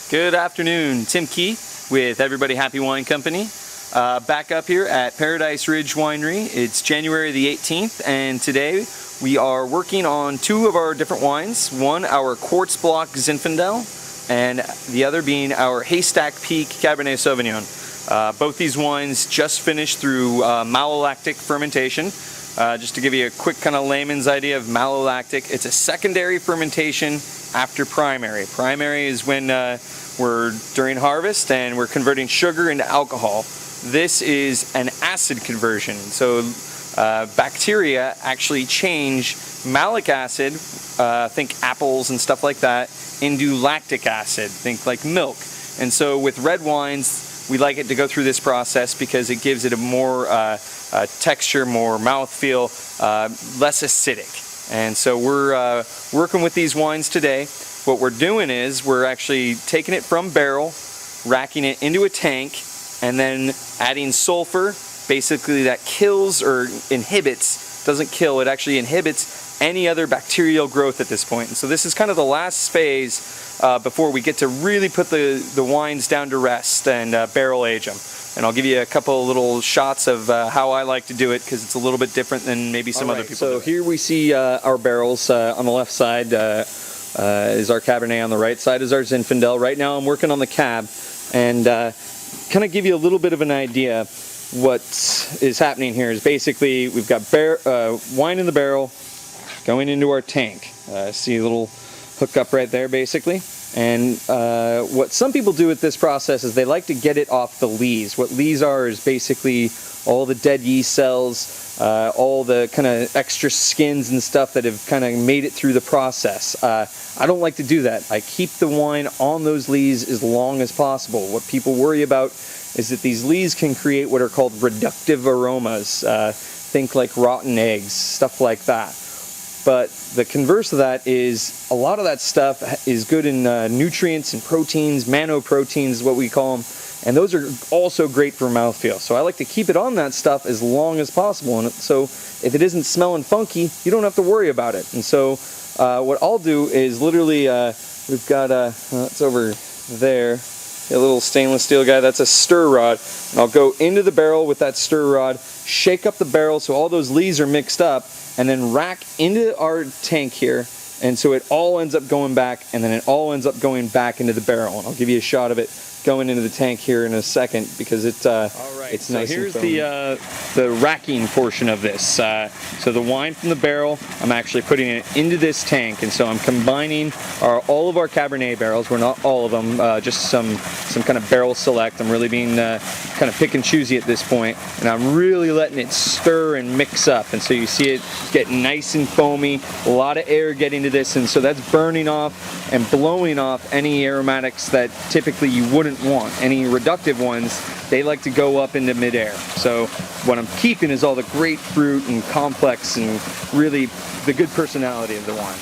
Good afternoon, Tim Key with Everybody Happy Wine Company. Back up here at Paradise Ridge Winery. It's January the 18th, and today we are working on two of our different wines. One, our Quartz Block Zinfandel, and the other being our Haystack Peak Cabernet Sauvignon. Both these wines just finished through malolactic fermentation. Just to give you a quick kind of layman's idea of malolactic, it's a secondary fermentation after primary. Primary is when we're during harvest and we're converting sugar into alcohol. This is an acid conversion. So bacteria actually change malic acid, think apples and stuff like that, into lactic acid, think like milk. And so with red wines, we like it to go through this process because it gives it a more texture, more mouthfeel, less acidic. And so we're working with these wines today. What we're doing is we're actually taking it from barrel, racking it into a tank, and then adding sulfur, basically that kills or inhibits, doesn't kill, it actually inhibits any other bacterial growth at this point. And so this is kind of the last phase before we get to really put the wines down to rest and barrel age them. And I'll give you a couple little shots of how I like to do it because it's a little bit different than maybe some other people. So here we see our barrels. On the left side is our Cabernet, on the right side is our Zinfandel. Right now I'm working on the Cab, and kind of give you a little bit of an idea. What is happening here is basically we've got wine in the barrel going into our tank. See a little hookup right there basically. And what some people do with this process is they like to get it off the lees. What lees are is basically all the dead yeast cells, all the kind of extra skins and stuff that have kind of made it through the process. I don't like to do that. I keep the wine on those lees as long as possible. What people worry about is that these lees can create what are called reductive aromas. Think like rotten eggs, stuff like that. But the converse of that is a lot of that stuff is good in nutrients and proteins, manoproteins is what we call them, and those are also great for mouthfeel. So I like to keep it on that stuff as long as possible, and so if it isn't smelling funky, you don't have to worry about it. And so what I'll do is literally, we've got it's over there, a little stainless steel guy, that's a stir rod, and I'll go into the barrel with that stir rod, shake up the barrel so all those lees are mixed up, and then rack into our tank here, and so it all ends up going back, and then it all ends up going back into the barrel. And I'll give you a shot of it going into the tank here in a second because it's nice. So here's the racking portion of this. So the wine from the barrel, I'm actually putting it into this tank, and so I'm combining all of our Cabernet barrels. We're not all of them, just some kind of barrel select. I'm really being kind of pick and choosy at this point, and I'm really letting it stir and mix up. And so you see it get nice and foamy, a lot of air getting to this, and so that's burning off and blowing off any aromatics that typically you wouldn't want. Any reductive ones, they like to go up into midair. So what I'm keeping is all the grapefruit and complex and really the good personality of the wine.